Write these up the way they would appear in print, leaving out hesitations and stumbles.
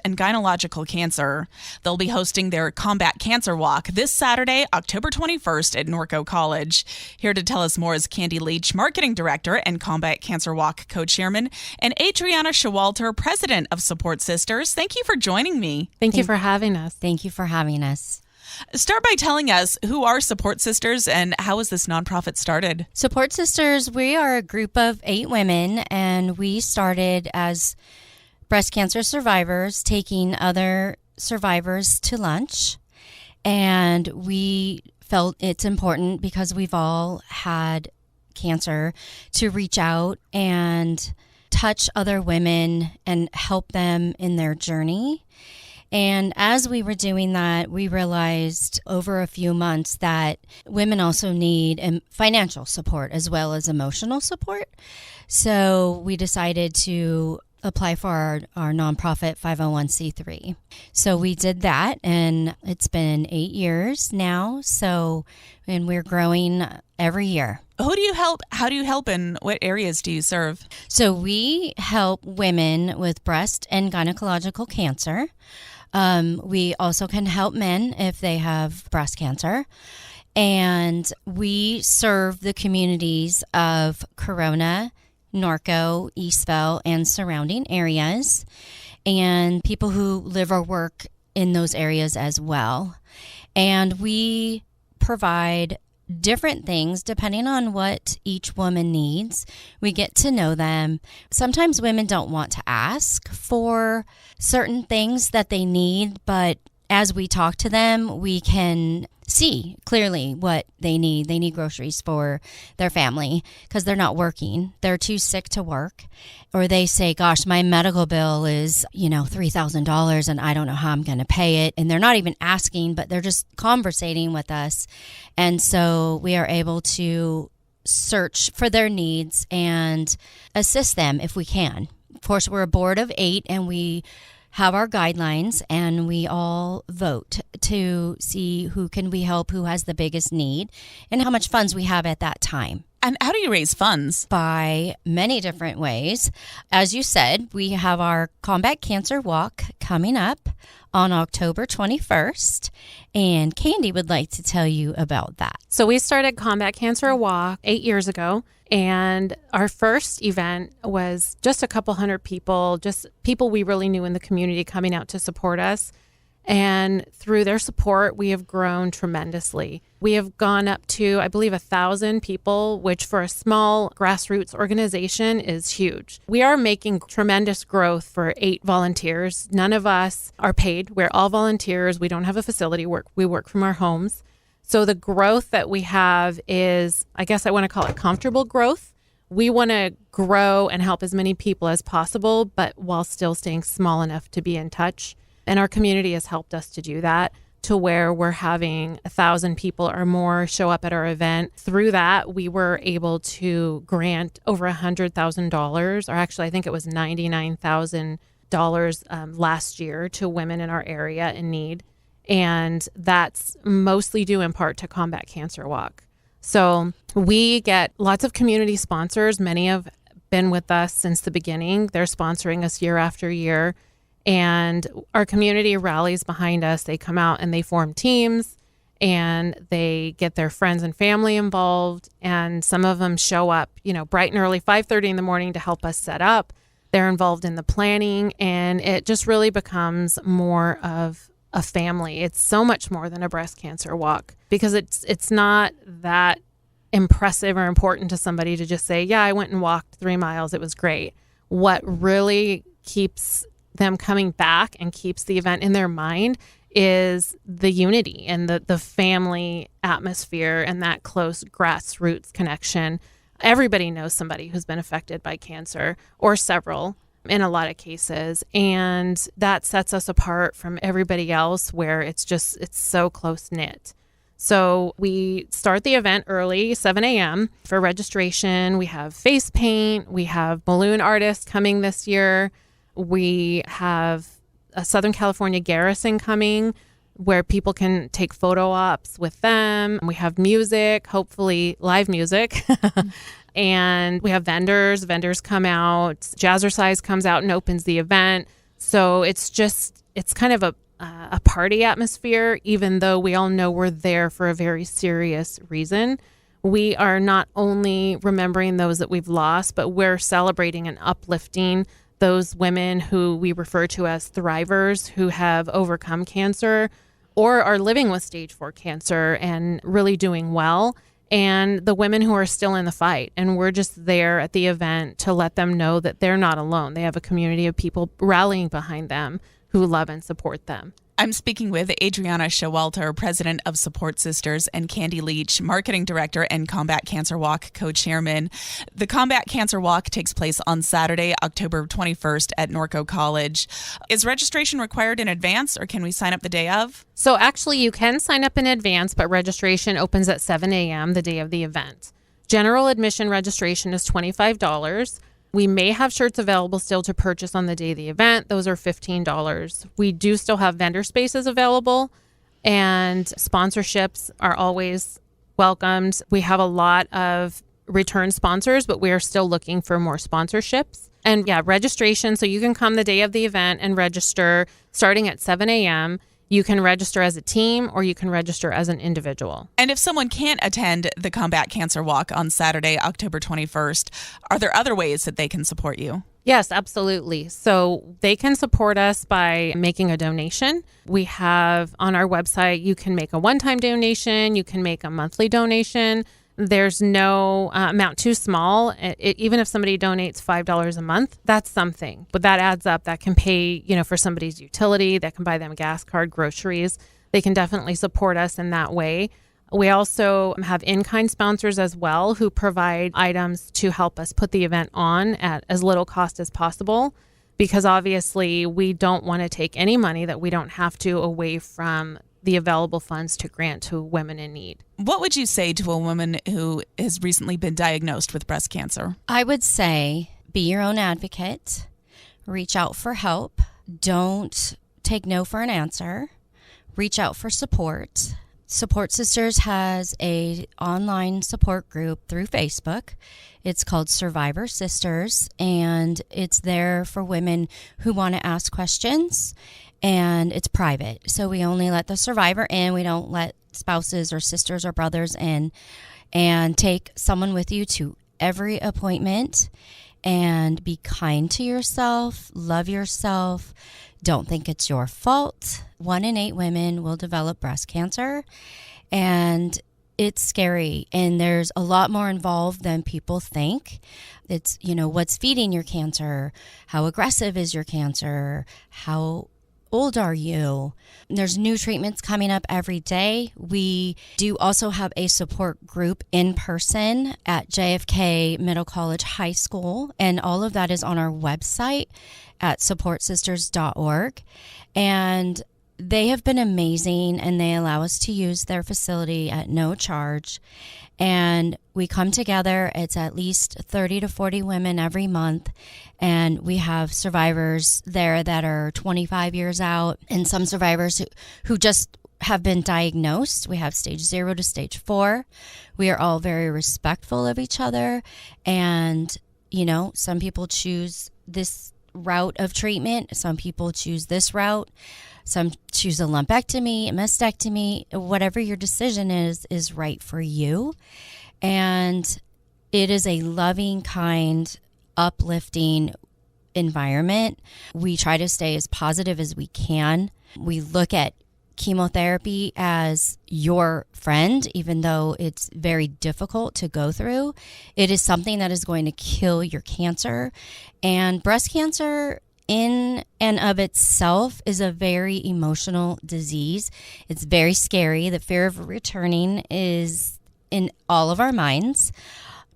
and gynecological cancer. They'll be hosting their Combat Cancer Walk this Saturday, October 21st at Norco College. Here to tell us more is Candy Leach, Marketing Director and Combat Cancer Walk Co-Chairman, and Adriana Showalter, President of Support Sisterz. Thank you for joining me. Thank you for having us. Thank you for having us. Start by telling us, who are Support Sisterz and how is this nonprofit started? Support Sisterz, we are a group of 8 women, and we started as breast cancer survivors, taking other survivors to lunch. And we felt it's important, because we've all had cancer, to reach out and touch other women and help them in their journey. And as we were doing that, we realized over a few months that women also need financial support as well as emotional support. So we decided to apply for our nonprofit 501c3. So we did that, and it's been 8 years now. And we're growing every year. Who do you help? How do you help, and what areas do you serve? So we help women with breast and gynecological cancer. We also can help men if they have breast cancer. And we serve the communities of Corona, Norco, Eastville, and surrounding areas, and people who live or work in those areas as well. And we provide different things depending on what each woman needs. We get to know them. Sometimes women don't want to ask for certain things that they need, but as we talk to them, we can see clearly what they need. They need groceries for their family because they're not working. They're too sick to work. Or they say, gosh, my medical bill is, $3,000 and I don't know how I'm going to pay it. And they're not even asking, but they're just conversating with us. And so we are able to search for their needs and assist them if we can. Of course, we're a board of 8, and we have our guidelines, and we all vote to see who can we help, who has the biggest need, and how much funds we have at that time. And how do you raise funds? By many different ways. As you said, we have our Combat Cancer Walk coming up on October 21st, and Candy would like to tell you about that. So we started Combat Cancer Walk 8 years ago, and our first event was just a couple hundred people, just people we really knew in the community coming out to support us. And through their support, we have grown tremendously. We have gone up to, I believe, 1,000 people, which for a small grassroots organization is huge. We are making tremendous growth for 8 volunteers. None of us are paid. We're all volunteers. We don't have a facility. We work from our homes. So the growth that we have is, I guess I want to call it comfortable growth. We want to grow and help as many people as possible, but while still staying small enough to be in touch. And our community has helped us to do that, to where we're having 1,000 people or more show up at our event. Through that, we were able to grant over $100,000, or actually I think it was $99,000 last year to women in our area in need. And that's mostly due in part to Combat Cancer Walk. So we get lots of community sponsors. Many have been with us since the beginning. They're sponsoring us year after year. And our community rallies behind us. They come out and they form teams, and they get their friends and family involved. And some of them show up, bright and early, 5:30 in the morning to help us set up. They're involved in the planning, and it just really becomes more of a family. It's so much more than a breast cancer walk, because it's not that impressive or important to somebody to just say, yeah, I went and walked 3 miles. It was great. What really keeps them coming back and keeps the event in their mind is the unity and the family atmosphere and that close grassroots connection. Everybody knows somebody who's been affected by cancer, or several in a lot of cases. And that sets us apart from everybody else, where it's so close knit. So we start the event early, 7 a.m. for registration. We have face paint. We have balloon artists coming this year. We have a Southern California Garrison coming, where people can take photo ops with them. We have music, hopefully live music. And we have vendors. Vendors come out. Jazzercise comes out and opens the event. So it's kind of a party atmosphere, even though we all know we're there for a very serious reason. We are not only remembering those that we've lost, but we're celebrating and uplifting those women who we refer to as thrivers, who have overcome cancer or are living with stage 4 cancer and really doing well, and the women who are still in the fight. And we're just there at the event to let them know that they're not alone. They have a community of people rallying behind them who love and support them. I'm speaking with Adriana Showalter, president of Support Sisterz, and Candy Leach, marketing director and Combat Cancer Walk co-chairman. The Combat Cancer Walk takes place on Saturday, October 21st at Norco College. Is registration required in advance, or can we sign up the day of? So actually, you can sign up in advance, but registration opens at 7 a.m. the day of the event. General admission registration is $25. We may have shirts available still to purchase on the day of the event. Those are $15. We do still have vendor spaces available, and sponsorships are always welcomed. We have a lot of return sponsors, but we are still looking for more sponsorships. And yeah, registration. So you can come the day of the event and register starting at 7 a.m. You can register as a team, or you can register as an individual. And if someone can't attend the Combat Cancer Walk on Saturday, October 21st, are there other ways that they can support you? Yes, absolutely. So they can support us by making a donation. We have on our website, you can make a one-time donation, you can make a monthly donation. There's no amount too small. Even if somebody donates $5 a month, that's something. But that adds up. That can pay, for somebody's utility. That can buy them a gas card, groceries. They can definitely support us in that way. We also have in-kind sponsors as well who provide items to help us put the event on at as little cost as possible, because obviously we don't want to take any money that we don't have to away from the available funds to grant to women in need. What would you say to a woman who has recently been diagnosed with breast cancer? I would say be your own advocate. Reach out for help. Don't take no for an answer. Reach out for support. Support Sisterz has a online support group through Facebook. It's called Survivor Sisters, and it's there for women who want to ask questions, and it's private. So we only let the survivor in. We don't let spouses or sisters or brothers in. And take someone with you to every appointment, and be kind to yourself, love yourself. Don't think it's your fault. 1 in 8 women will develop breast cancer, and it's scary, and there's a lot more involved than people think. It's, what's feeding your cancer? How aggressive is your cancer? How old are you? There's new treatments coming up every day. We do also have a support group in person at JFK Middle College High School, and all of that is on our website at supportsisterz.org. And they have been amazing, and they allow us to use their facility at no charge. And we come together. It's at least 30 to 40 women every month. And we have survivors there that are 25 years out, and some survivors who just have been diagnosed. We have stage 0 to stage 4. We are all very respectful of each other. And, some people choose this route of treatment. Some people choose this route. Some choose a lumpectomy, a mastectomy. Whatever your decision is right for you. And it is a loving, kind, uplifting environment. We try to stay as positive as we can. We look at chemotherapy as your friend, even though it's very difficult to go through. It is something that is going to kill your cancer. And breast cancer in and of itself is a very emotional disease. It's very scary. The fear of returning is in all of our minds.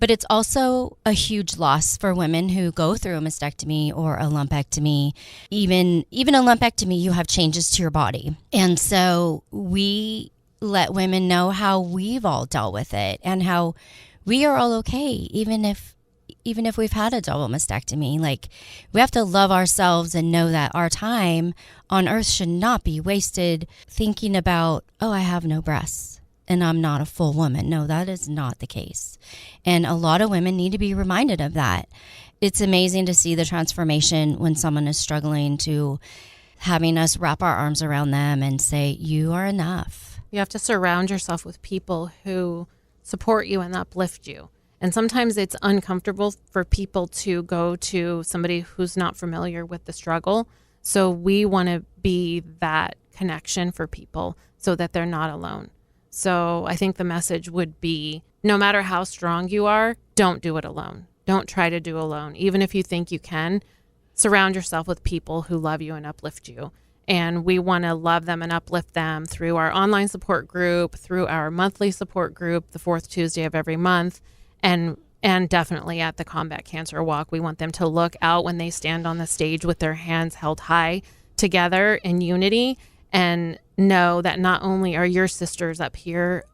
But it's also a huge loss for women who go through a mastectomy or a lumpectomy. Even a lumpectomy, you have changes to your body. And so we let women know how we've all dealt with it and how we are all okay, even if we've had a double mastectomy. Like, we have to love ourselves and know that our time on earth should not be wasted thinking about, I have no breasts and I'm not a full woman. No, that is not the case. And a lot of women need to be reminded of that. it's amazing to see the transformation when someone is struggling, to having us wrap our arms around them and say, you are enough. You have to surround yourself with people who support you and uplift you. And sometimes it's uncomfortable for people to go to somebody who's not familiar with the struggle. So we want to be that connection for people so that they're not alone. So I think the message would be, no matter how strong you are, don't do it alone. Don't try to do alone. Even if you think you can, surround yourself with people who love you and uplift you. And we want to love them and uplift them through our online support group, through our monthly support group, the fourth Tuesday of every month, and definitely at the Combat Cancer Walk. We want them to look out when they stand on the stage with their hands held high together in unity, and know that not only are your sisters up here,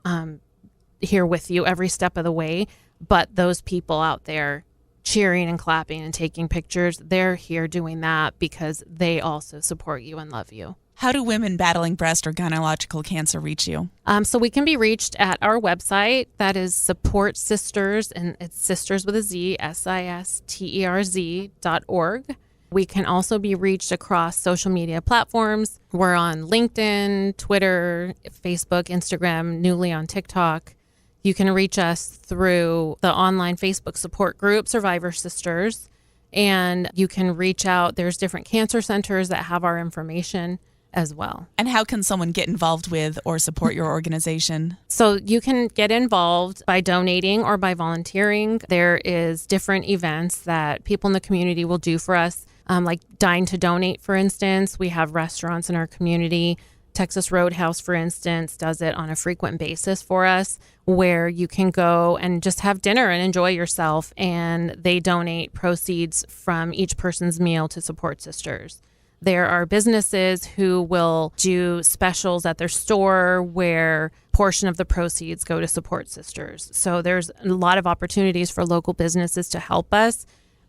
here with you every step of the way, but those people out there cheering and clapping and taking pictures, they're here doing that because they also support you and love you. How do women battling breast or gynecological cancer reach you? So we can be reached at our website. That is Support Sisterz, and it's sisters with a Z, sisterz.org. We can also be reached across social media platforms. We're on LinkedIn, Twitter, Facebook, Instagram, newly on TikTok. You can reach us through the online Facebook support group, Survivor Sisters, and you can reach out. There's different cancer centers that have our information as well. And how can someone get involved with or support your organization? So you can get involved by donating or by volunteering. There is different events that people in the community will do for us, like Dine to Donate, for instance. We have restaurants in our community. Texas Roadhouse, for instance, does it on a frequent basis for us, where you can go and just have dinner and enjoy yourself, and they donate proceeds from each person's meal to Support Sisterz. There are businesses who will do specials at their store where a portion of the proceeds go to Support Sisterz. So there's a lot of opportunities for local businesses to help us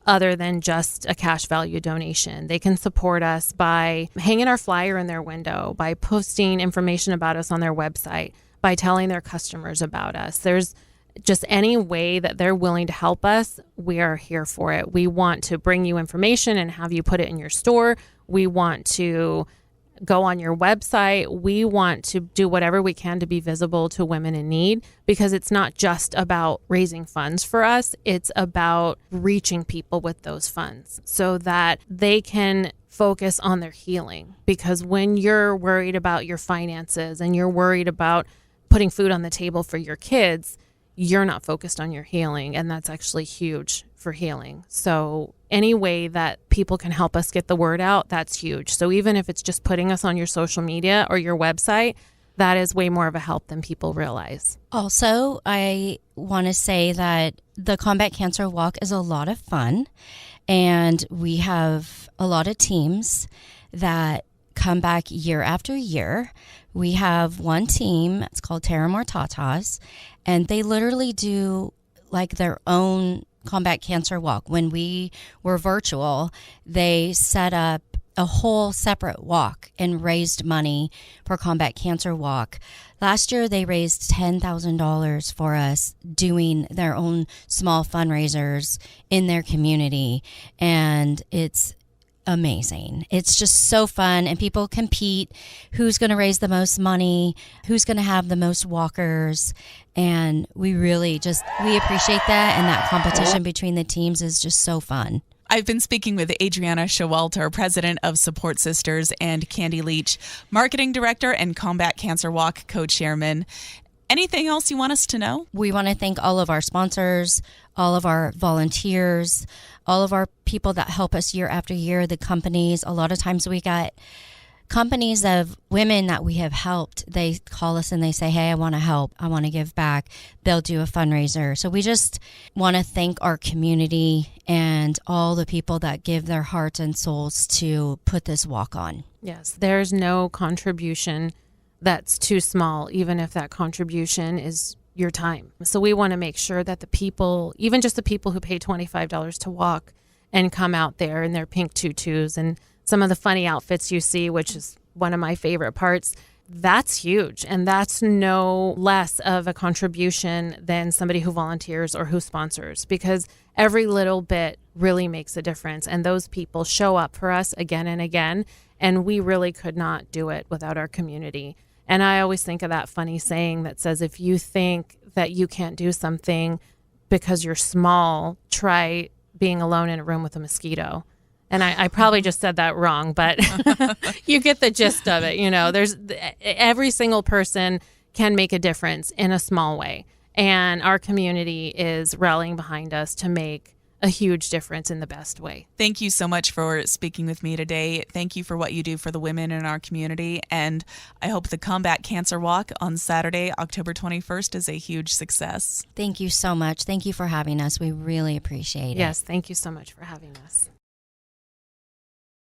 other than just a cash value donation. They can support us by hanging our flyer in their window, by posting information about us on their website, by telling their customers about us. There's just any way that they're willing to help us, we are here for it. We want to bring you information and have you put it in your store. We want to go on your website. We want to do whatever we can to be visible to women in need, because it's not just about raising funds for us. It's about reaching people with those funds so that they can focus on their healing. Because when you're worried about your finances and you're worried about putting food on the table for your kids, you're not focused on your healing. And that's actually huge for healing. So any way that people can help us get the word out, that's huge. So even if it's just putting us on your social media or your website, that is way more of a help than people realize. Also, I want to say that the Combat Cancer Walk is a lot of fun, and we have a lot of teams that come back year after year. We have one team, it's called Terra Mortatas, and they literally do like their own Combat Cancer Walk. When we were virtual, they set up a whole separate walk and raised money for Combat Cancer Walk. Last year, they raised $10,000 for us doing their own small fundraisers in their community, and it's amazing. It's just so fun, and people compete who's going to raise the most money, who's going to have the most walkers, and we appreciate that, and that competition between the teams is just so fun. I've been speaking with Adriana Showalter, president of Support Sisterz, and Candy Leach, marketing director and Combat Cancer Walk co-chairman. Anything else you want us to know? We want to thank all of our sponsors, all of our volunteers, all of our people that help us year after year, the companies. A lot of times we got companies of women that we have helped. They call us and they say, hey, I want to help. I want to give back. They'll do a fundraiser. So we just want to thank our community and all the people that give their hearts and souls to put this walk on. Yes, there's no contribution that's too small, even if that contribution is your time. So we want to make sure that the people, even just the people who pay $25 to walk and come out there in their pink tutus and some of the funny outfits you see, which is one of my favorite parts, that's huge. And that's no less of a contribution than somebody who volunteers or who sponsors, because every little bit really makes a difference. And those people show up for us again and again. And we really could not do it without our community. And I always think of that funny saying that says, if you think that you can't do something because you're small, try being alone in a room with a mosquito. And I probably just said that wrong, but you get the gist of it. You know, there's every single person can make a difference in a small way. And our community is rallying behind us to make a huge difference in the best way. Thank you so much for speaking with me today. Thank you for what you do for the women in our community. And I hope the Combat Cancer Walk on Saturday, October 21st is a huge success. Thank you so much. Thank you for having us. We really appreciate it. Yes, thank you so much for having us.